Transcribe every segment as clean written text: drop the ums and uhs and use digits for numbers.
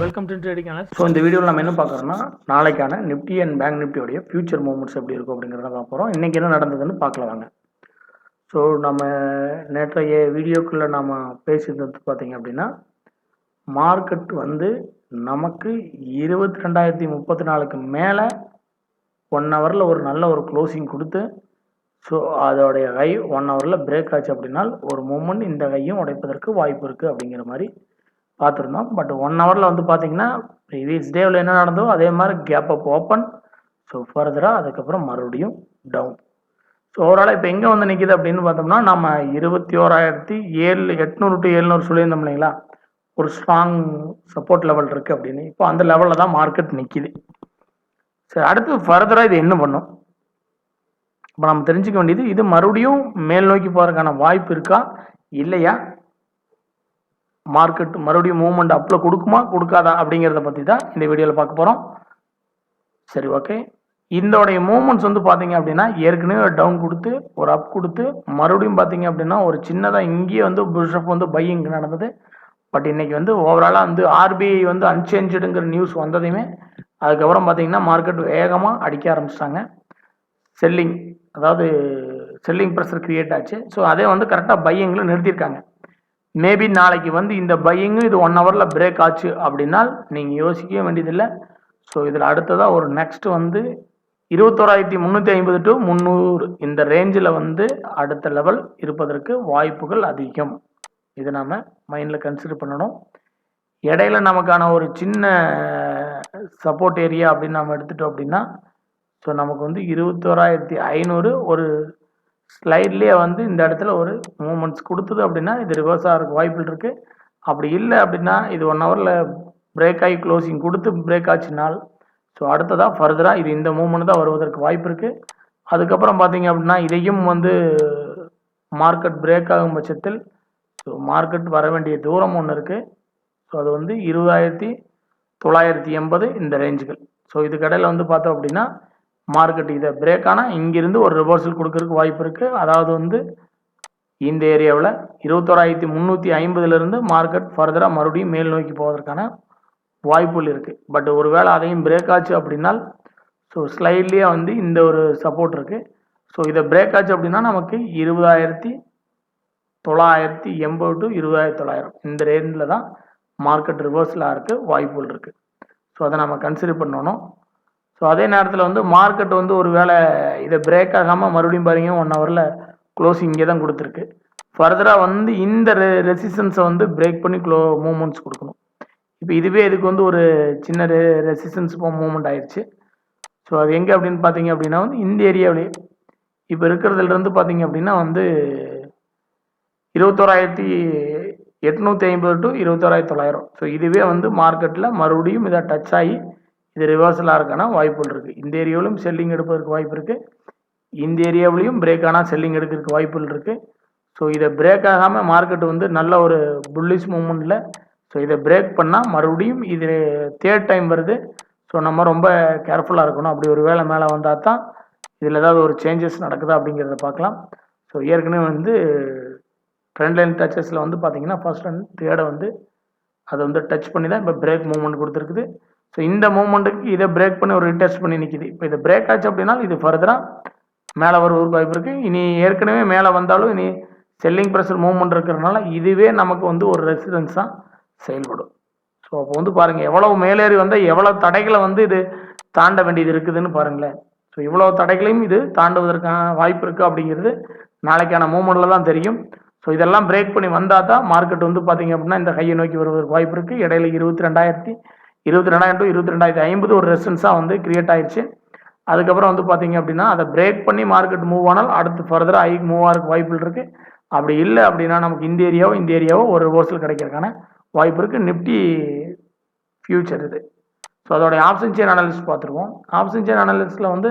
Welcome to trading analyst. So இந்த வீடியோவில் நம்ம என்ன பார்க்குறோம்னா நாளைக்கான நிஃப்டி அண்ட் பேங்க் நிஃப்டியோடைய ஃபியூச்சர் மூவ்மெண்ட்ஸ் எப்படி இருக்கும் அப்படிங்கிறத பார்க்குறோம். இன்றைக்கி என்ன நடந்ததுன்னு பார்க்கலாம் வாங்க. ஸோ நம்ம நேற்றைய வீடியோக்குள்ளே நம்ம பேசியிருந்தது பார்த்தீங்க அப்படின்னா மார்க்கெட் வந்து நமக்கு 22,034க்கு மேலே 1 ஹவரில் ஒரு நல்ல ஒரு க்ளோசிங் கொடுத்து ஸோ அதோடைய ஹை 1 ஹவரில் பிரேக் ஆச்சு அப்படின்னா ஒரு மூமெண்ட் இந்த கையும் உடைப்பதற்கு வாய்ப்பு இருக்குது அப்படிங்கிற மாதிரி பார்த்துருந்தோம். பட் 1 ஹவரில் வந்து பார்த்தீங்கன்னா ப்ரீவியஸ் டேவில் என்ன நடந்தோ அதே மாதிரி கேப் அப் ஓப்பன். ஸோ ஃபர்தராக அதுக்கப்புறம் மறுபடியும் டவுன். ஸோ ஓவராலாக இப்போ எங்கே வந்து நிற்கிது அப்படின்னு பார்த்தோம்னா நம்ம 21,800 to 700 சொல்லியிருந்தோம் இல்லைங்களா, ஒரு ஸ்ட்ராங் சப்போர்ட் லெவல் இருக்குது அப்படின்னு. இப்போ அந்த லெவலில் தான் மார்க்கெட் நிற்கிது. சரி, அடுத்து ஃபர்தராக இது என்ன பண்ணும் இப்போ நம்ம தெரிஞ்சுக்க வேண்டியது, இது மறுபடியும் மேல் நோக்கி போகிறதுக்கான வாய்ப்பு இருக்கா இல்லையா, மார்க்கெட் மறுபடியும் மூவ்மெண்ட் அப்பில் கொடுக்குமா கொடுக்காதா அப்படிங்கிறத பற்றி தான் இந்த வீடியோவில் பார்க்க போகிறோம். சரி, ஓகே. இதோடைய மூவ்மெண்ட்ஸ் வந்து பார்த்தீங்க அப்படின்னா ஏற்கனவே டவுன் கொடுத்து ஒரு அப் கொடுத்து மறுபடியும் பார்த்தீங்க அப்படின்னா ஒரு சின்னதாக இங்கேயே வந்து புஷ்அப் வந்து பையிங் நடந்தது. பட் இன்னைக்கு வந்து ஓவராலாக வந்து ஆர்பிஐ வந்து அன்சேஞ்சுடுங்கிற நியூஸ் வந்ததையுமே அதுக்கப்புறம் பார்த்தீங்கன்னா மார்க்கெட் வேகமாக அடிக்க ஆரம்பிச்சிட்டாங்க. செல்லிங், அதாவது செல்லிங் ப்ரெஷர் கிரியேட் ஆச்சு. ஸோ அதே வந்து கரெக்டாக பையிங்கில் நிறுத்தியிருக்காங்க. மேபி நாளைக்கு வந்து இந்த பையிங்கும் இது 1 ஹவரில் பிரேக் ஆச்சு அப்படின்னா நீங்கள் யோசிக்கவே வேண்டியதில்லை. ஸோ இதில் அடுத்ததாக ஒரு நெக்ஸ்ட் வந்து 21,350 to 300 இந்த ரேஞ்சில் வந்து அடுத்த லெவல் இருப்பதற்கு வாய்ப்புகள் அதிகம். இதை நாம் மைண்டில் கன்சிடர் பண்ணணும். இடையில நமக்கான ஒரு சின்ன சப்போர்ட் ஏரியா அப்படின்னு நம்ம எடுத்துட்டோம் அப்படின்னா ஸோ நமக்கு வந்து 21,500 ஒரு ஸ்லைட்லேயே வந்து இந்த இடத்துல ஒரு மூமெண்ட்ஸ் கொடுத்தது அப்படின்னா இது ரிவர்ஸ் ஆகிறதுக்கு வாய்ப்புகள் இருக்குது. அப்படி இல்லை அப்படின்னா இது 1 ஹவரில் பிரேக் ஆகி க்ளோசிங் கொடுத்து பிரேக் ஆச்சுனால் ஸோ அடுத்ததாக ஃபர்தராக இது இந்த மூமெண்ட் தான் வருவதற்கு வாய்ப்பு இருக்குது. அதுக்கப்புறம் பார்த்தீங்க அப்படின்னா இதையும் வந்து மார்க்கெட் பிரேக் ஆகும் பட்சத்தில் ஸோ மார்க்கெட் வர வேண்டிய தூரம் ஒன்று இருக்குது. ஸோ அது வந்து 20,980 இந்த ரேஞ்சுகள். ஸோ இதுக்கடையில் வந்து பார்த்தோம் அப்படின்னா மார்க்கெட் இதை பிரேக் ஆனால் இங்கிருந்து ஒரு ரிவர்சல் கொடுக்கறதுக்கு வாய்ப்பு இருக்குது. அதாவது வந்து இந்த ஏரியாவில் 21,350 மார்க்கெட் ஃபர்தராக மறுபடியும் மேல் நோக்கி போவதற்கான வாய்ப்புகள் இருக்குது. பட் ஒருவேளை அதையும் பிரேக் ஆச்சு அப்படின்னா ஸோ ஸ்லைட்லேயே வந்து இந்த ஒரு சப்போர்ட் இருக்குது. ஸோ இதை பிரேக் ஆச்சு அப்படின்னா நமக்கு 20,980 to 20,900 இந்த ரேஞ்சில் தான் மார்க்கெட் ரிவர்ஸில் இருக்க வாய்ப்புகள் இருக்குது. ஸோ அதை நம்ம கன்சிடர் பண்ணணும். ஸோ அதே நேரத்தில் வந்து மார்க்கெட் வந்து ஒரு வேளை இதை பிரேக் ஆகாமல் மறுபடியும் பாருங்க 1 ஹவரில் க்ளோசிங் இங்கே தான் கொடுத்துருக்கு. ஃபர்தராக வந்து இந்த ரெசிஸ்டன்ஸை வந்து பிரேக் பண்ணி மூமெண்ட்ஸ் கொடுக்கணும். இப்போ இதுவே இதுக்கு வந்து ஒரு சின்ன ரெசிஸ்டன்ஸ் மூமெண்ட் ஆயிடுச்சு. ஸோ அது எங்கே அப்படின்னு பார்த்தீங்க அப்படின்னா வந்து இந்த ஏரியாவிலே இப்போ இருக்கிறதுலேருந்து பார்த்தீங்க அப்படின்னா வந்து 21,850 to 21,900. ஸோ இதுவே வந்து மார்க்கெட்டில் மறுபடியும் இதை டச் ஆகி இது ரிவர்சலாக இருக்கான வாய்ப்புகள் இருக்குது. இந்த ஏரியாவிலும் செல்லிங் எடுப்பதற்கு வாய்ப்பு இருக்குது. இந்த ஏரியாவிலையும் பிரேக் ஆனால் செல்லிங் எடுக்கிறதுக்கு வாய்ப்புகள் இருக்குது. ஸோ இதை பிரேக் ஆகாமல் மார்க்கெட் வந்து நல்ல ஒரு புல்லிஷ் மூமெண்ட்டில் ஸோ இதை பிரேக் பண்ணால் மறுபடியும் இது தேர்ட் டைம் வருது. ஸோ நம்ம ரொம்ப கேர்ஃபுல்லாக இருக்கணும். அப்படி ஒரு வேளை மேலே வந்தால் தான் இதில் ஏதாவது ஒரு சேஞ்சஸ் நடக்குதா அப்படிங்கிறத பார்க்கலாம். ஸோ ஏற்கனவே வந்து ட்ரெண்ட் லைன் டச்சஸில் வந்து பார்த்தீங்கன்னா ஃபர்ஸ்ட் அண்ட் தேர்டை வந்து அதை வந்து டச் பண்ணி தான் இப்போ பிரேக் மூவ்மெண்ட் கொடுத்துருக்குது. ஸோ இந்த மூவ்மெண்ட்டுக்கு இதை பிரேக் பண்ணி ஒரு ரீடெஸ்ட் பண்ணி நிற்கிது. இப்போ இதை பிரேக் ஆச்சு அப்படின்னா இது ஃபர்தராக மேலே வருவதற்கு வாய்ப்பு இருக்குது. இனி ஏற்கனவே மேலே வந்தாலும் இனி செல்லிங் ப்ரெஷர் மூவ்மெண்ட் இருக்கிறதுனால இதுவே நமக்கு வந்து ஒரு ரெசிஸ்டன்ஸாக செயல்படும். ஸோ அப்போ வந்து பாருங்கள் எவ்வளவு மேலேறி வந்தால் எவ்வளோ தடைகளை வந்து இது தாண்ட வேண்டியது இருக்குதுன்னு பாருங்களேன். ஸோ இவ்வளோ தடைகளையும் இது தாண்டுவதற்கான வாய்ப்பு இருக்குது அப்படிங்கிறது நாளைக்கான மூவ்மெண்ட்டில் தான் தெரியும். ஸோ இதெல்லாம் பிரேக் பண்ணி வந்தால் தான் மார்க்கெட் வந்து பார்த்தீங்க அப்படின்னா இந்த கையை நோக்கி வருவதற்கு வாய்ப்பு இருக்குது. இடையில 22,000 to 22,50 ஒரு ரெசிஸ்டன்ஸாக வந்து கிரியேட் ஆயிடுச்சு. அதுக்கப்புறம் வந்து பார்த்தீங்க அப்படின்னா அதை பிரேக் பண்ணி மார்க்கெட் மூவ் ஆனால் அடுத்து ஃபர்தராக ஐக்கு மூவ் ஆகிறதுக்கு வாய்ப்புகள் இருக்குது. அப்படி இல்லை அப்படின்னா நமக்கு இந்த ஏரியாவோ ஒரு ரிவர்சல் கிடைக்கிறதுக்கான வாய்ப்பு இருக்குது. நிஃப்டி ஃபியூச்சர் இது. ஸோ அதோடைய ஆப்ஷன் செயின் அனாலிசிஸ் பார்த்துருவோம். ஆப்ஷன் செயின் அனாலிசிஸில் வந்து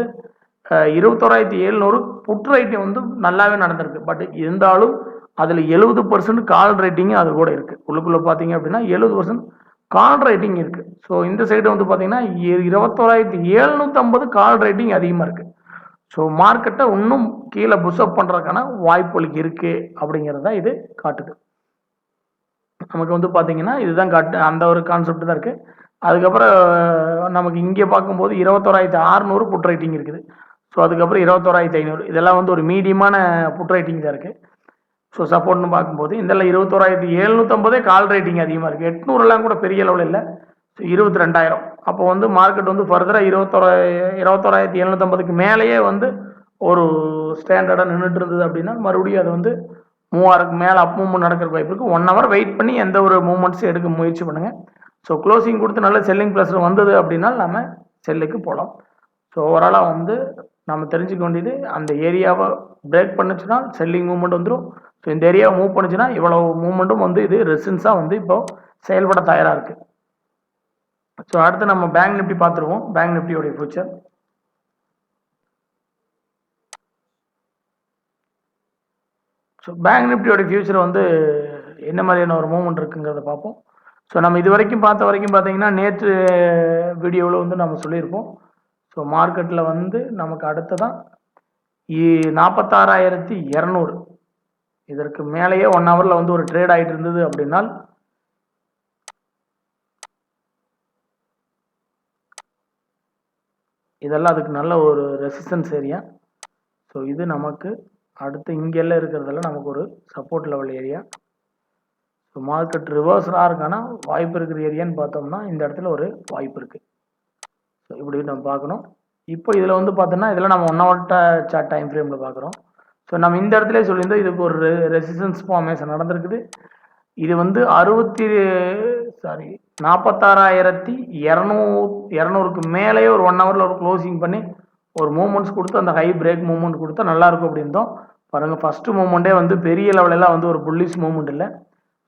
21,700 புட் ரைட்டிங் வந்து நல்லாவே நடந்திருக்கு. பட் இருந்தாலும் அதில் 70% கால் ரைட்டிங்கும் அது கூட இருக்குது. உள்ளுக்குள்ளே பார்த்தீங்க அப்படின்னா 70% கால் ரைட்டிங் இருக்குது. ஸோ இந்த சைடு வந்து பார்த்தீங்கன்னா 21,750 கால் ரைட்டிங் அதிகமாக இருக்குது. ஸோ மார்க்கெட்டை இன்னும் கீழே புஷ்அப் பண்ணுறதுக்கான வாய்ப்புகளுக்கு இருக்குது அப்படிங்கிறத இது காட்டுது. நமக்கு வந்து பார்த்தீங்கன்னா இதுதான் அந்த ஒரு கான்செப்ட் தான் இருக்குது. அதுக்கப்புறம் நமக்கு இங்கே பார்க்கும்போது 21,600 புட் ரைட்டிங் இருக்குது. ஸோ அதுக்கப்புறம் 21,500 இதெல்லாம் வந்து ஒரு மீடியமான புட் ரைட்டிங் தான் இருக்குது. ஸோ சப்போர்ட்னு பார்க்கும்போது இதெல்லாம் 21,750 கால் ரேட்டிங் அதிகமாக இருக்குது. 800 கூட பெரிய அளவில் இல்லை. ஸோ 22,000 அப்போ வந்து மார்க்கெட் வந்து ஃபர்தராக 21,750க்கு மேலேயே வந்து ஒரு ஸ்டாண்டர்டாக நின்றுட்டு இருந்தது அப்படின்னா மறுபடியும் அது வந்து 3,000க்கு மேலே அப் மூவ்மெண்ட் நடக்கிறதுக்கு வாய்ப்பு இருக்குது. 1 ஹவர் வெயிட் பண்ணி எந்த ஒரு மூவ்மெண்ட்ஸும் எடுக்க முயற்சி பண்ணுங்கள். ஸோ க்ளோசிங் கொடுத்து நல்ல செல்லிங் ப்ளஸில் வந்தது அப்படின்னா நம்ம செல்லுக்கு போகலாம். ஸோ ஓவராலாக வந்து நம்ம தெரிஞ்சுக்க வேண்டியது அந்த ஏரியாவை பிரேக் பண்ணுச்சுன்னா செல்லிங் மூவ்மெண்ட் வந்துடும். ஸோ இந்த ஏரியாவை மூவ் பண்ணுச்சுன்னா இவ்வளோ மூவ்மெண்ட்டும் வந்து இது ரெசிஸ்டன்ஸாக வந்து இப்போ செயல்பட தயாராக இருக்குது. ஸோ அடுத்து நம்ம பேங்க் நிஃப்டி பார்த்துருவோம். பேங்க் நிஃப்டியோடைய ஃபியூச்சர். ஸோ பேங்க் நிஃப்டியோட ஃபியூச்சர் வந்து என்ன மாதிரியான ஒரு மூவ்மெண்ட் இருக்குங்கிறத பார்ப்போம். ஸோ நம்ம இது வரைக்கும் பார்த்த வரைக்கும் பார்த்தீங்கன்னா நேற்று வீடியோவில் வந்து நம்ம சொல்லியிருப்போம். ஸோ மார்க்கெட்டில் வந்து நமக்கு அடுத்ததான் 46,200 இதற்கு மேலேயே 1 ஹவரில் வந்து ஒரு ட்ரேட் ஆகிட்டு இருந்தது அப்படின்னால் இதெல்லாம் அதுக்கு நல்ல ஒரு ரெசிஸ்டன்ஸ் ஏரியா. ஸோ இது நமக்கு அடுத்து இங்கெல்லாம் இருக்கிறதெல்லாம் நமக்கு ஒரு support level area. So market ரிவர்ஸலாக இருக்கானா வாய்ப்பு இருக்கிற ஏரியான்னு பார்த்தோம்னா இந்த இடத்துல ஒரு வாய்ப்பு இருக்குது. ஸோ இப்படி நம்ம பார்க்கணும். இப்போ இதில் வந்து பார்த்தோன்னா இதெல்லாம் நம்ம 1 ஹவர் சார்ட் டைம் ஃப்ரேமில் பார்க்குறோம். ஸோ நம்ம இந்த இடத்துல சொல்லியிருந்தோம் இதுக்கு ஒரு ரெசிஸ்டன்ஸ் ஃபார்மேஷன் நடந்திருக்குது. இது வந்து 46,200க்கு மேலேயே ஒரு 1 ஹவரில் ஒரு க்ளோசிங் பண்ணி ஒரு மூமெண்ட்ஸ் கொடுத்து அந்த ஹை பிரேக் மூவ்மெண்ட் கொடுத்தா நல்லாயிருக்கும் அப்படின்றோம். பாருங்கள் ஃபஸ்ட்டு மூமெண்ட்டே வந்து பெரிய லெவலெல்லாம் வந்து ஒரு புல்லிஷ் மூவ்மெண்ட் இல்லை.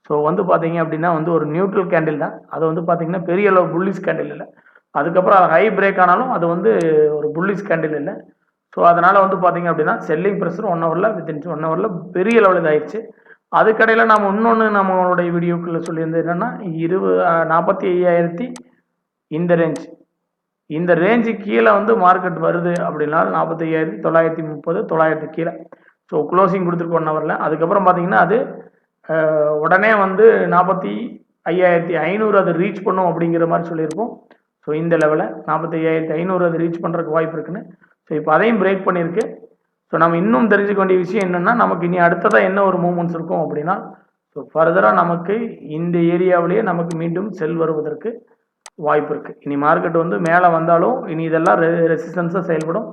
ஸோ வந்து பார்த்தீங்க அப்படின்னா வந்து ஒரு நியூட்ரல் கேண்டில் தான். அது வந்து பார்த்தீங்கன்னா பெரிய அளவு புல்லிஷ் கேண்டில் இல்லை. அதுக்கப்புறம் அது ஹை பிரேக் ஆனாலும் அது வந்து ஒரு புல்லிஷ் கேண்டில் இல்லை. ஸோ அதனால் வந்து பார்த்தீங்க அப்படின்னா செல்லிங் ப்ரெஷர் 1 ஹவரில் வித்தின் 1 ஹவரில் பெரிய லெவலில் இதாகிடுச்சு. அதுக்கடையில் நம்ம இன்னொன்று நம்மளுடைய வீடியோக்குள்ளே சொல்லியிருந்தது என்னென்னா 45,000 இந்த ரேஞ்சு கீழே வந்து மார்க்கெட் வருது அப்படின்னா 45,930 900 கீழே. ஸோ க்ளோசிங் கொடுத்துருக்கு 1 ஹவரில். அதுக்கப்புறம் பார்த்தீங்கன்னா அது உடனே வந்து 45,500 அது ரீச் பண்ணும் அப்படிங்கிற மாதிரி சொல்லியிருப்போம். ஸோ இந்த லெவலில் 45,500 அது ரீச் பண்ணுறதுக்கு வாய்ப்பு இருக்குன்னு. ஸோ இப்போ அதையும் பிரேக் பண்ணியிருக்கு. ஸோ நம்ம இன்னும் தெரிஞ்சுக்க வேண்டிய விஷயம் என்னென்னா நமக்கு இனி அடுத்ததாக என்ன ஒரு மூவ்மெண்ட்ஸ் இருக்கும் அப்படின்னா ஸோ ஃபர்தராக நமக்கு இந்த ஏரியாவிலேயே நமக்கு மீண்டும் செல் வருவதற்கு வாய்ப்பு இருக்குது. இனி மார்க்கெட் வந்து மேலே வந்தாலும் இனி இதெல்லாம் ரெசிஸ்டன்ஸாக செயல்படும்.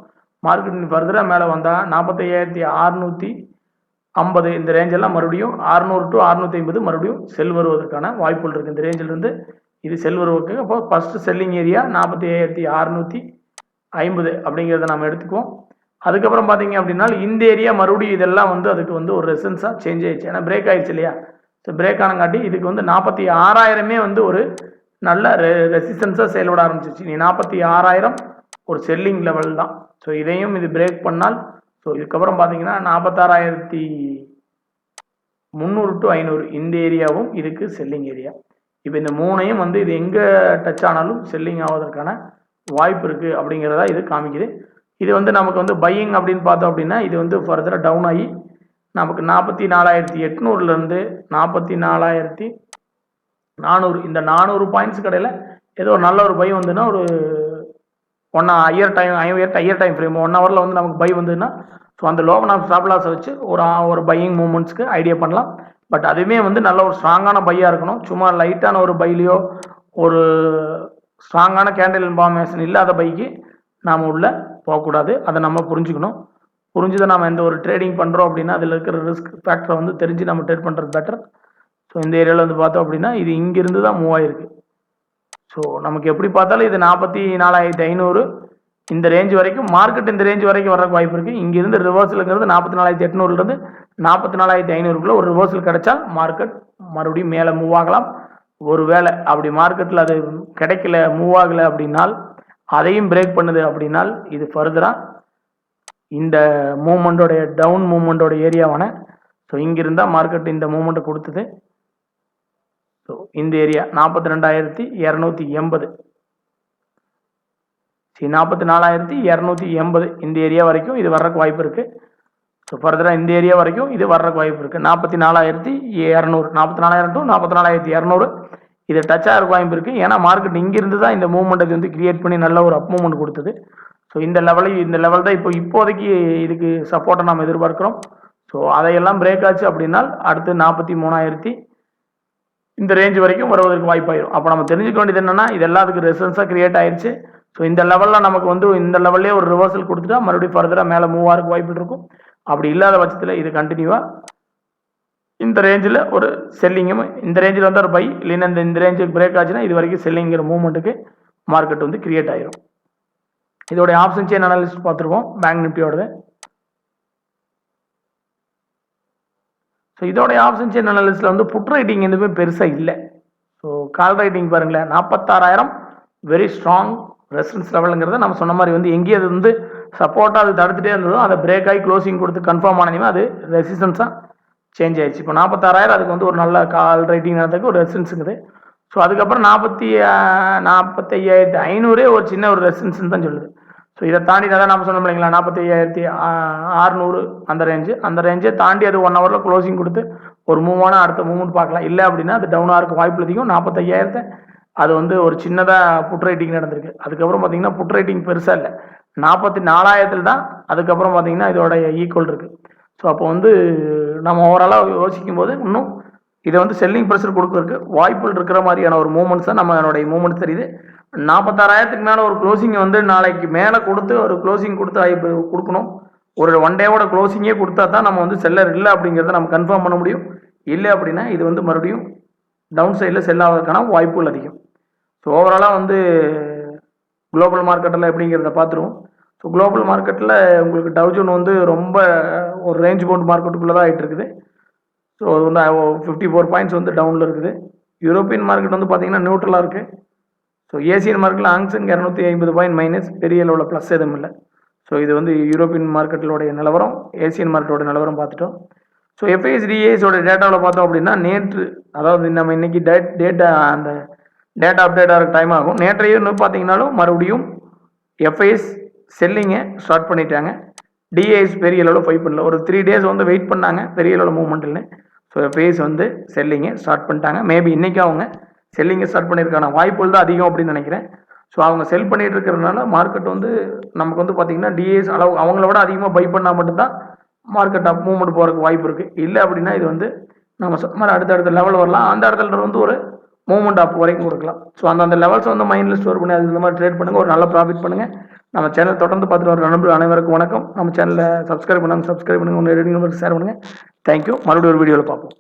மார்க்கெட் இனி ஃபர்தராக மேலே வந்தால் 45,650 இந்த ரேஞ்செல்லாம் மறுபடியும் 600 to 650 மறுபடியும் செல் வருவதற்கான வாய்ப்புகள் இருக்குது. இந்த ரேஞ்சிலிருந்து இது செல் வருவதற்கு அப்போ ஃபஸ்ட்டு செல்லிங் ஏரியா 45,650 அப்படிங்கிறத நம்ம எடுத்துக்குவோம். அதுக்கப்புறம் பார்த்தீங்க அப்படின்னா இந்த ஏரியா மறுபடியும் இதெல்லாம் வந்து அதுக்கு வந்து ஒரு ரெசன்ஸாக சேஞ்ச் ஆயிடுச்சு. ஏன்னா பிரேக் ஆயிடுச்சு இல்லையா. ஸோ பிரேக் ஆனங்காட்டி இதுக்கு வந்து 46,000 வந்து ஒரு நல்ல ரெசிஸ்டன்ஸாக செயல்பட ஆரம்பிச்சிச்சு. நீ 46,000 ஒரு செல்லிங் லெவல் தான். ஸோ இதையும் இது பிரேக் பண்ணால் ஸோ இதுக்கப்புறம் பார்த்தீங்கன்னா 46,300 to 500 இந்த ஏரியாவும் இதுக்கு செல்லிங் ஏரியா. இப்போ இந்த மூணையும் வந்து இது எங்கே டச் ஆனாலும் செல்லிங் ஆவதற்கான வாய்ப்பு இருக்குது அப்படிங்கிறதா இது காமிக்குது. இது வந்து நமக்கு வந்து பையிங் அப்படின்னு பார்த்தோம் அப்படின்னா இது வந்து ஃபர்தராக டவுன் ஆகி நமக்கு 44,800லேருந்து 44,400 இந்த 400 பாயிண்ட்ஸ் கடையில் ஏதோ நல்ல ஒரு பை வந்துன்னா ஒரு ஹையர் டைம் ஃப்ரேம் 1 ஹவரில் வந்து நமக்கு பை வந்துன்னா ஸோ அந்த லோவன் ஆஃப் ஸ்டாப் லாஸை வச்சு ஒரு பையிங் மூமெண்ட்ஸ்க்கு ஐடியா பண்ணலாம். பட் அதுவுமே வந்து நல்ல ஒரு ஸ்ட்ராங்கான பையாக இருக்கணும். சும்மா லைட்டான ஒரு பைலையோ ஒரு ஸ்ட்ராங்கான கேண்டில் இன்ஃபார்மேஷன் இல்லாத பைக்கு நாம் உள்ளே போகக்கூடாது. அதை நம்ம புரிஞ்சுக்கணும். புரிஞ்சுதான் நம்ம எந்த ஒரு ட்ரேடிங் பண்ணுறோம் அப்படின்னா அதில் இருக்கிற ரிஸ்க் ஃபேக்டரை வந்து தெரிஞ்சு நம்ம ட்ரேட் பண்ணுறது பெட்டர். ஸோ இந்த ஏரியாவில் வந்து பார்த்தோம் அப்படின்னா இது இங்கிருந்து தான் மூவ் ஆகிருக்கு. ஸோ நமக்கு எப்படி பார்த்தாலும் இது 44,500 இந்த ரேஞ்ச் வரைக்கும் மார்க்கெட் இந்த ரேஞ்ச் வரைக்கும் வர்றதுக்கு வாய்ப்பு இருக்குது. இங்கிருந்து ரிவர்சலுங்கிறது 44,800லேருந்து 44,500க்குள்ளே ஒரு ரிவர்சல் கிடைச்சா மார்க்கெட் மறுபடியும் மேலே மூவ் ஆகலாம். ஒரு வேளை அப்படி மார்க்கெட்டில் அது கிடைக்கல மூவ் ஆகலை அப்படின்னால் அதையும் பிரேக் பண்ணுது அப்படின்னால் இது ஃபர்தராக இந்த மூமெண்ட்டோடைய டவுன் மூமெண்ட்டோட ஏரியாவான ஸோ இங்கிருந்தால் மார்க்கெட் இந்த மூமெண்ட்டை கொடுத்தது. ஸோ இந்த ஏரியா 42,280 44,280 இந்த ஏரியா வரைக்கும் இது வர்றதுக்கு வாய்ப்பு இருக்குது. ஸோ ஃபர்தராக இந்த ஏரியா வரைக்கும் இது வர்றதுக்கு வாய்ப்பு இருக்குது. 44,200 44,000 டு 44,200 இது டச் ஆகிறதுக்கு வாய்ப்பு இருக்குது. ஏன்னா மார்க்கெட் இங்கிருந்து தான் இந்த மூவ்மெண்ட் வந்து கிரியேட் பண்ணி நல்ல ஒரு அப் மூவ்மெண்ட் கொடுத்தது. ஸோ இந்த லெவல் தான் இப்போதைக்கு இதுக்கு சப்போர்ட்டை நம்ம எதிர்பார்க்குறோம். ஸோ அதையெல்லாம் பிரேக் ஆச்சு அப்படின்னா அடுத்து 43,000 இந்த ரேஞ்ச் வரைக்கும் வருவதற்கு வாய்ப்பாயிரும். அப்போ நம்ம தெரிஞ்சுக்க வேண்டியது என்னன்னா, இது எல்லாத்துக்கும் ரெசிஸ்டன்ஸாக கிரியேட் ஆயிடுச்சு. ஸோ இந்த லெவலில் நமக்கு வந்து இந்த லெவல்லே ஒரு ரிவர்சல் கொடுத்துட்டா மறுபடியும் ஃபர்தராக மேலே மூவ் ஆகிறதுக்கு வாய்ப்பு இருக்கும். அப்படி இல்லாத பட்சத்தில் இது கண்டினியூவாக இந்த ரேஞ்சில் ஒரு செல்லிங்கும், இந்த ரேஞ்சில் வந்து ஒரு பை, இல்லைன்னா இந்த ரேஞ்சுக்கு பிரேக் ஆச்சுன்னா இது வரைக்கும் செல்லிங்கிற மூவ்மெண்ட்டுக்கு மார்க்கெட் வந்து கிரியேட் ஆயிரும். இதோடைய ஆப்ஷன் செயின் அனாலிசிஸ் பார்த்துருவோம் பேங்க் நிஃப்டியோடது. ஸோ இதோடைய ஆப்ஷன் செயின் அனாலிசிஸில் வந்து புட் ரைட்டிங் எதுவுமே பெருசாக இல்லை. ஸோ கால் ரைட்டிங் பாருங்களேன், 46,000 வெரி ஸ்ட்ராங் ரெசிஸ்டன்ஸ் லெவலுங்கிறத நம்ம சொன்ன மாதிரி வந்து எங்கேயும் அது வந்து சப்போர்ட்டாக அது தடுத்துட்டே இருந்ததோ அதை பிரேக் ஆகி க்ளோசிங் கொடுத்து கன்ஃபார்ம் ஆனதுமே அது ரெசிஸ்டன்ஸாக சேஞ்ச் ஆயிடுச்சு. இப்போ 46,000 அதுக்கு வந்து ஒரு நல்ல கால் ரைட்டிங் நடந்ததுக்கு ஒரு ரெசிஸ்டன்ஸுங்குது. ஸோ அதுக்கப்புறம் 45,500 ஒரு சின்ன ஒரு ரெசிஸ்டன்ஸ் தான் சொல்லுது. ஸோ இதை தாண்டி தான் நம்ம சொன்னோம் இல்லைங்களா, 45,600 அந்த ரேஞ்சை தாண்டி அது 1 ஹவரில் க்ளோசிங் கொடுத்து ஒரு மூவான அடுத்த மூவ்மெண்ட் பார்க்கலாம். இல்லை அப்படின்னா அது டவுனாக இருக்க வாய்ப்பு அதிகம். 45,000 அது வந்து ஒரு சின்னதாக புட் ரைட்டிங் நடந்திருக்கு. அதுக்கப்புறம் பார்த்தீங்கன்னா புட் ரைட்டிங் பெருசாக இல்லை, 44,000 தான் அதுக்கப்புறம் பார்த்தீங்கன்னா இதோட ஈக்குவல் இருக்குது. ஸோ அப்போ வந்து நம்ம ஓவராலாக யோசிக்கும் போது இன்னும் இதை வந்து செல்லிங் ப்ரெஷர் கொடுக்கறதுக்கு வாய்ப்புகள் இருக்கிற மாதிரியான ஒரு மூமெண்ட்ஸ் தான் நம்மளுடைய மூமெண்ட்ஸ் தெரியுது. 46,000 மேலே ஒரு க்ளோசிங் வந்து நாளைக்கு மேலே கொடுத்து ஒரு க்ளோசிங் கொடுத்து வாய்ப்பு கொடுக்கணும். ஒரு 1 டேவோட க்ளோசிங்கே கொடுத்தா தான் நம்ம வந்து செல்லர் இல்லை அப்படிங்கிறத நம்ம கன்ஃபார்ம் பண்ண முடியும். இல்லை அப்படின்னா இது வந்து மறுபடியும் டவுன் சைடில் செல் ஆவதற்கான வாய்ப்புகள் அதிகம். ஸோ ஓவராலாக வந்து குளோபல் மார்க்கெட்டில் எப்படிங்கிறத பார்த்துருவோம். ஸோ குளோபல் மார்க்கெட்டில் உங்களுக்கு டவுஜோன் வந்து ரொம்ப ஒரு ரேஞ்ச் பவுண்ட் மார்க்கெட்டுக்குள்ளே தான் ஆகிட்டு இருக்குது. ஸோ அது வந்து 54 பாயிண்ட்ஸ் வந்து டவுனில் இருக்குது. யூரோப்பியன் மார்க்கெட் வந்து பார்த்தீங்கன்னா நியூட்ரலாக இருக்குது. ஸோ ஏசியன் மார்க்கெட்டில் ஹாங்செங் 250 பாயிண்ட் மைனஸ், பெரிய அளவில் ப்ளஸ் எதுவும் இல்லை. ஸோ இது வந்து யூரோப்பியன் மார்க்கெட்டிலோடைய நிலவரம், ஏசியன் மார்க்கெட்டோட நிலவரம் பார்த்துட்டோம். ஸோ எஃப்ஐஎஸ்டிஏஸோட டேட்டாவில் பார்த்தோம் அப்படின்னா நேற்று, அதாவது நம்ம இன்னைக்கு அந்த டேட்டா அப்டேட் ஆகிற டைம் ஆகும். நேற்றைய பார்த்தீங்கன்னாலும் மறுபடியும் எஃப்ஐஎஸ் செல்லிங்கை ஸ்டார்ட் பண்ணிட்டாங்க. டிஏஎஸ் பெரிய அளவில் ஃபைட் பண்ணல, ஒரு 3 டேஸ் வந்து வெயிட் பண்ணாங்க பெரிய அளவில் மூவ்மெண்ட் இல்லை. ஸோ எஃப்ஐஎஸ் வந்து செல்லிங்கை ஸ்டார்ட் பண்ணிட்டாங்க. மேபி இன்னைக்கு அவங்க செல்லிங்கை ஸ்டார்ட் பண்ணியிருக்கான வாய்ப்புகள் தான் அதிகம் அப்படின்னு நினைக்கிறேன். ஸோ அவங்க செல் பண்ணிட்டு இருக்கிறதுனால மார்க்கெட் வந்து நமக்கு வந்து பார்த்தீங்கன்னா டிஏஎஸ் அளவு அவங்கள விட அதிகமாக பை பண்ணால் மட்டும்தான் மார்க்கெட் அப் மூவ்மெண்ட் போகிறதுக்கு வாய்ப்பு இருக்குது. இல்லை அப்படின்னா இது வந்து நம்ம சொன்ன மாதிரி அடுத்தடுத்த லெவல் வரலாம். அந்த இடத்துல வந்து ஒரு மூவ்மெண்ட் அப் வரைக்கும் கொடுக்கலாம். ஸோ அந்த லெவல்ஸ் வந்து மைண்டில் ஸ்டோர் பண்ணி அது இந்த மாதிரி ட்ரேட் பண்ணுங்கள், ஒரு நல்ல ப்ராஃபிட் பண்ணுங்கள். நம்ம சேனல் தொடர்ந்து பார்த்துட்டு வர நண்பர்கள் அனைவருக்கும் வணக்கம். நம்ம சேனலை சப்ஸ்கிரைப் பண்ணுங்கள், உங்கள் ரெடி நம்பருக்கு ஷேர் பண்ணுங்கள். தேங்க்யூ. மறுபடியும் ஒரு வீடியோவில் பார்ப்போம்.